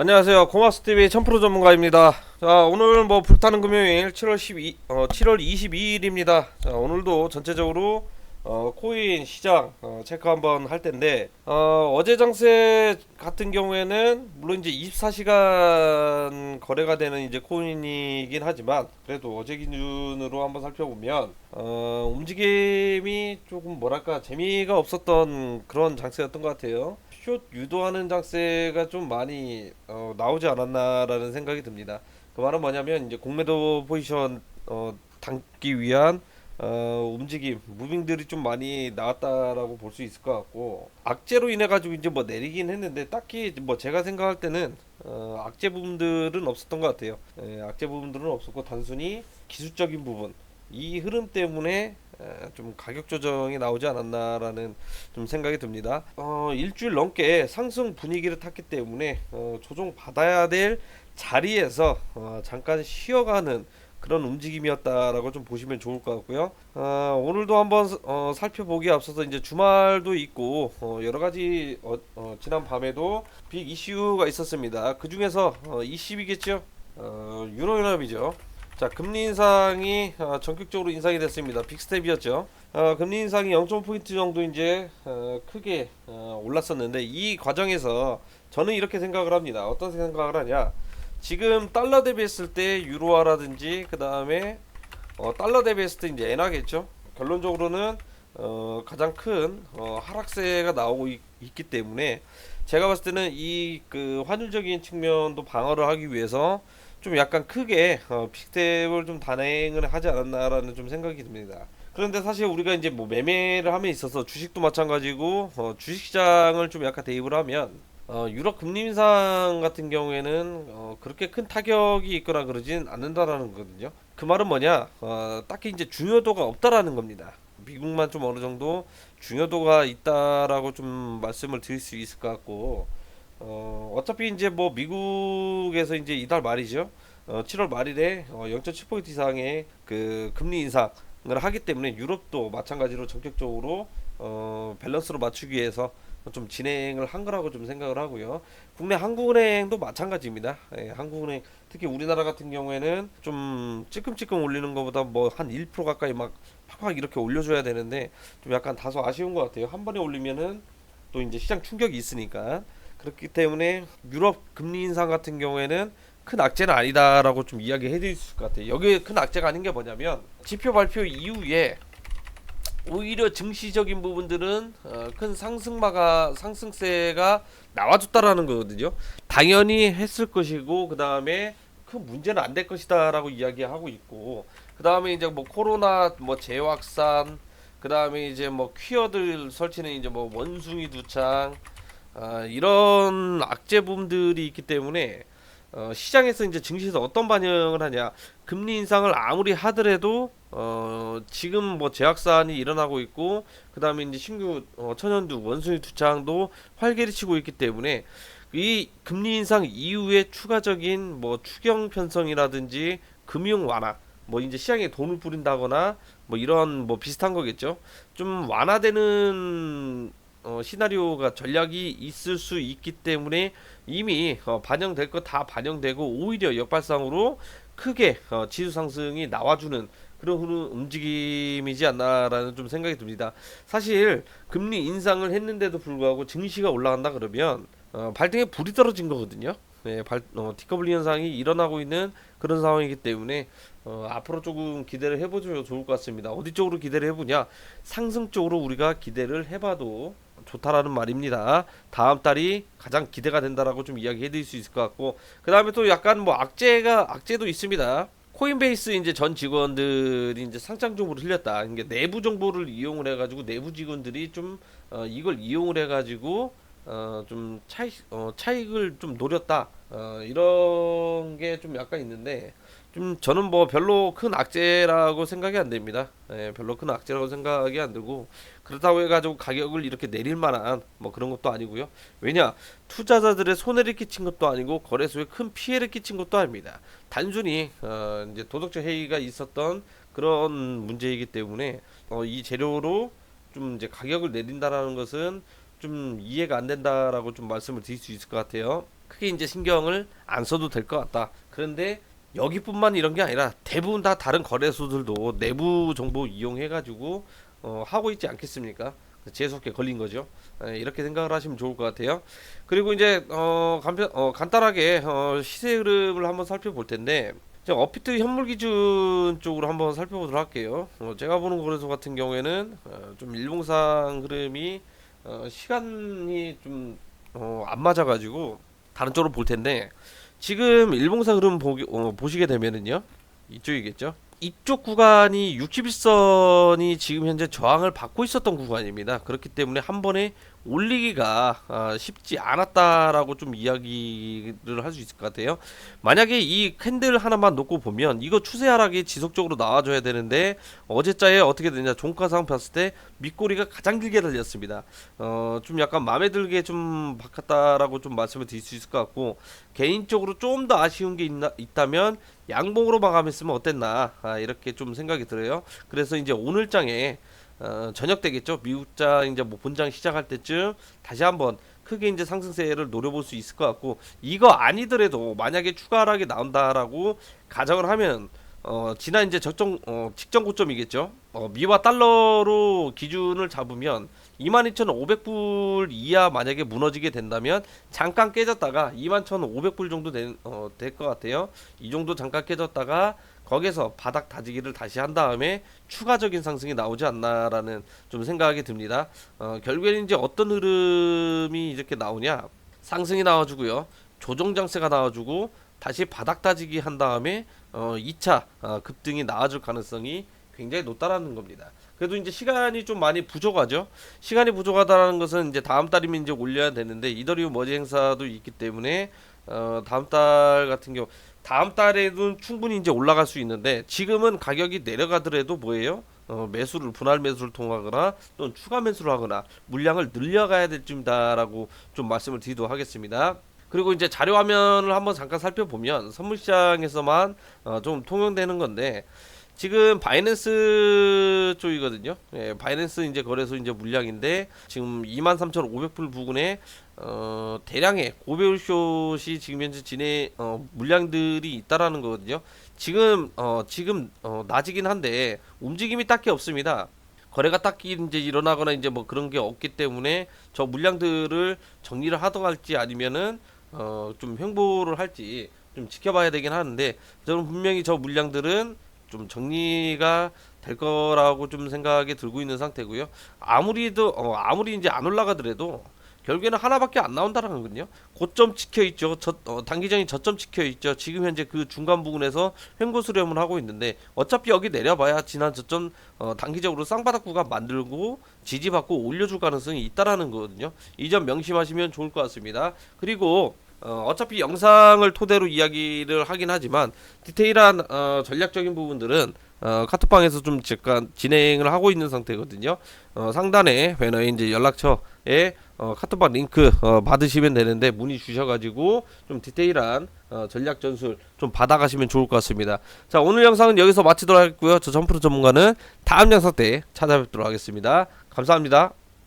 안녕하세요. 코마스TV 1000% 전문가입니다. 자, 오늘 뭐 불타는 금요일 7월 22일입니다. 자, 오늘도 전체적으로 코인 시장 체크 한번 할 텐데, 어제 장세 같은 경우에는 물론 이제 24시간 거래가 되는 이제 코인이긴 하지만, 그래도 어제 기준으로 한번 살펴보면 움직임이 조금 뭐랄까 재미가 없었던 그런 장세였던 것 같아요. 숏 유도하는 장세가 좀 많이 나오지 않았나라는 생각이 듭니다. 그 말은 뭐냐면 이제 공매도 포지션 담기 위한 움직임, 무빙들이 좀 많이 나왔다라고 볼 수 있을 것 같고, 악재로 인해 가지고 이제 뭐 내리긴 했는데 딱히 뭐 제가 생각할 때는 악재 부분들은 없었던 것 같아요. 악재 부분들은 없었고 단순히 기술적인 부분, 이 흐름 때문에 좀 가격 조정이 나오지 않았나라는 좀 생각이 듭니다. 일주일 넘게 상승 분위기를 탔기 때문에 조정 받아야 될 자리에서 잠깐 쉬어가는 그런 움직임이었다라고 좀 보시면 좋을 것 같고요. 오늘도 한번 살펴보기에 앞서서 이제 주말도 있고 여러 가지 지난 밤에도 빅 이슈가 있었습니다. 그 중에서 이슈이겠죠. 유로연합이죠. 자, 금리 인상이 전격적으로 인상이 됐습니다. 빅스텝이었죠. 금리 인상이 0.5포인트 정도 이제 크게 올랐었는데, 이 과정에서 저는 이렇게 생각을 합니다. 어떤 생각을 하냐? 지금 달러 대비했을 때 유로화라든지 그 다음에 달러 대비했을 때 이제 엔화겠죠. 결론적으로는 가장 큰 하락세가 나오고 있기 때문에 제가 봤을 때는 이 그 환율적인 측면도 방어를 하기 위해서 좀 약간 크게 픽스텝을 좀 단행을 하지 않았나라는 좀 생각이 듭니다. 그런데 사실 우리가 이제 뭐 매매를 함에 있어서 주식도 마찬가지고 주식시장을 좀 약간 대입을 하면 유럽 금리 인상 같은 경우에는 그렇게 큰 타격이 있거나 그러진 않는다라는 거거든요. 그 말은 뭐냐? 딱히 이제 중요도가 없다라는 겁니다. 미국만 좀 어느 정도 중요도가 있다라고 좀 말씀을 드릴 수 있을 것 같고, 어차피 이제 뭐 미국에서 이제 이달 말이죠. 7월 말일에 0.7포인트 이상의 그 금리 인상을 하기 때문에 유럽도 마찬가지로 전격적으로 밸런스로 맞추기 위해서 좀 진행을 한 거라고 좀 생각을 하고요. 국내 한국은행도 마찬가지입니다. 예, 한국은행 특히 우리나라 같은 경우에는 좀 찔끔찔끔 올리는 것보다 뭐 한 1% 가까이 막 팍팍 이렇게 올려줘야 되는데 좀 약간 다소 아쉬운 것 같아요. 한 번에 올리면은 또 이제 시장 충격이 있으니까. 그렇기 때문에 유럽 금리 인상 같은 경우에는 큰 악재는 아니다라고 좀 이야기해 드릴 수 있을 것 같아요. 여기 큰 악재가 아닌 게 뭐냐면, 지표 발표 이후에 오히려 증시적인 부분들은 큰 상승세가 나와줬다라는 거거든요. 당연히 했을 것이고, 그 다음에 큰 문제는 안 될 것이다라고 이야기하고 있고, 그 다음에 이제 뭐 코로나 뭐 재확산, 그 다음에 이제 뭐 퀴어들 설치는 이제 뭐 원숭이 두창, 이런 악재범들이 있기 때문에 시장에서 이제 증시에서 어떤 반영을 하냐? 금리 인상을 아무리 하더라도 지금 뭐 재확산이 일어나고 있고, 그 다음에 이제 신규 천연두 원숭이 투창도 활개를 치고 있기 때문에 이 금리 인상 이후에 추가적인 뭐 추경 편성이라든지 금융 완화, 뭐 이제 시장에 돈을 뿌린다거나 뭐 이런 뭐 비슷한 거겠죠. 좀 완화되는 시나리오가 전략이 있을 수 있기 때문에 이미 반영될 거 다 반영되고, 오히려 역발상으로 크게 지수 상승이 나와주는 그런 움직임이지 않나라는 좀 생각이 듭니다. 사실 금리 인상을 했는데도 불구하고 증시가 올라간다 그러면 발등에 불이 떨어진 거거든요. 네, 디커블리 현상이 일어나고 있는 그런 상황이기 때문에 앞으로 조금 기대를 해보죠. 좋을 것 같습니다. 어디 쪽으로 기대를 해보냐? 상승 쪽으로 우리가 기대를 해봐도 좋다라는 말입니다. 다음 달이 가장 기대가 된다라고 좀 이야기해 드릴 수 있을 것 같고, 그 다음에 또 약간 뭐 악재도 있습니다. 코인베이스 이제 전 직원들이 이제 상장정보를 흘렸다. 이게 내부 정보를 이용을 해가지고 내부 직원들이 좀 이걸 이용을 해가지고 좀 차익을 좀 노렸다. 이런 게 좀 약간 있는데, 좀 저는 뭐 별로 큰 악재라고 생각이 안 됩니다. 예, 별로 큰 악재라고 생각이 안 들고, 그렇다고 해가지고 가격을 이렇게 내릴 만한 뭐 그런 것도 아니고요. 왜냐, 투자자들의 손해를 끼친 것도 아니고 거래소에 큰 피해를 끼친 것도 아닙니다. 단순히 이제 도덕적 해이가 있었던 그런 문제이기 때문에 이 재료로 좀 이제 가격을 내린다라는 것은 좀 이해가 안 된다라고 좀 말씀을 드릴 수 있을 것 같아요. 크게 이제 신경을 안 써도 될 것 같다. 그런데 여기뿐만 이런 게 아니라 대부분 다 다른 거래소들도 내부 정보 이용해가지고 하고 있지 않겠습니까? 재수없게 걸린 거죠. 이렇게 생각을 하시면 좋을 것 같아요. 그리고 이제 간단하게 시세 흐름을 한번 살펴볼 텐데 업비트 현물 기준 쪽으로 한번 살펴보도록 할게요. 제가 보는 거래소 같은 경우에는 좀 일봉상 흐름이 시간이 좀 안 맞아가지고 다른 쪽으로 볼 텐데 지금 일봉상 흐름 보시게 되면은요 이쪽이겠죠. 이쪽 구간이 61선이 지금 현재 저항을 받고 있었던 구간입니다. 그렇기 때문에 한 번에 올리기가 쉽지 않았다라고 좀 이야기를 할 수 있을 것 같아요. 만약에 이 캔들 하나만 놓고 보면 이거 추세 하락이 지속적으로 나와줘야 되는데 어제자에 어떻게 되냐, 종가상 봤을 때 밑꼬리가 가장 길게 달렸습니다. 좀 약간 마음에 들게 좀 바꿨다라고 좀 말씀을 드릴 수 있을 것 같고, 개인적으로 좀 더 아쉬운 게 있다면 양봉으로 마감했으면 어땠나, 이렇게 좀 생각이 들어요. 그래서 이제 오늘장에 저녁 되겠죠. 미국장 이제 뭐 본장 시작할 때쯤 다시 한번 크게 이제 상승세를 노려볼 수 있을 것 같고, 이거 아니더라도 만약에 추가 하락이 나온다라고 가정을 하면 지난 이제 직전 고점이겠죠. 미와 달러로 기준을 잡으면 22,500불 이하 만약에 무너지게 된다면 잠깐 깨졌다가 21,500불 정도 될 것 같아요. 이 정도 잠깐 깨졌다가 거기서 바닥 다지기를 다시 한 다음에 추가적인 상승이 나오지 않나라는 좀 생각이 듭니다. 결국에는 이제 어떤 흐름이 이렇게 나오냐, 상승이 나와주고요, 조정 장세가 나와주고 다시 바닥 다지기 한 다음에 2차 급등이 나와줄 가능성이 굉장히 높다라는 겁니다. 그래도 이제 시간이 좀 많이 부족하죠. 시간이 부족하다는 것은 이제 다음 달이면 이제 올려야 되는데 이더리움 머지 행사도 있기 때문에 다음 달 같은 경우, 다음 달에도 충분히 이제 올라갈 수 있는데 지금은 가격이 내려가더라도 뭐예요? 매수를 분할 매수를 통하거나 또는 추가 매수를 하거나 물량을 늘려가야 될 쯤이다라고 좀 말씀을 드리도록 하겠습니다. 그리고 이제 자료 화면을 한번 잠깐 살펴보면 선물시장에서만 좀 통용되는 건데 지금 바이낸스 쪽이거든요. 예, 바이낸스 이제 거래소 이제 물량인데 지금 23,500불 부근에 대량의 고배율 숏이 지금 현재 물량들이 있다라는 거거든요. 지금 낮이긴 한데 움직임이 딱히 없습니다. 거래가 딱히 이제 일어나거나 이제 뭐 그런 게 없기 때문에 저 물량들을 정리를 하더 할지 아니면은 좀 횡보를 할지 좀 지켜봐야 되긴 하는데, 저는 분명히 저 물량들은 좀 정리가 될 거라고 좀 생각이 들고 있는 상태고요. 아무리 이제 안 올라가더라도 결국에는 하나밖에 안 나온다는 거거든요. 고점 찍혀 있죠. 단기적인 저점 찍혀 있죠. 지금 현재 그 중간 부분에서 횡보 수렴을 하고 있는데 어차피 여기 내려봐야 지난 저점 단기적으로 쌍바닥 구간 만들고 지지받고 올려줄 가능성이 있다라는 거거든요. 이 점 명심하시면 좋을 것 같습니다. 그리고 어차피 영상을 토대로 이야기를 하긴 하지만 디테일한 전략적인 부분들은 카톡방에서 좀 잠깐 진행을 하고 있는 상태거든요. 상단에 배너에 이제 연락처에 카톡방 링크 받으시면 되는데 문의 주셔가지고 좀 디테일한 전략 전술 좀 받아가시면 좋을 것 같습니다. 자, 오늘 영상은 여기서 마치도록 하겠고요. 저 점프로 전문가는 다음 영상 때 찾아뵙도록 하겠습니다. 감사합니다.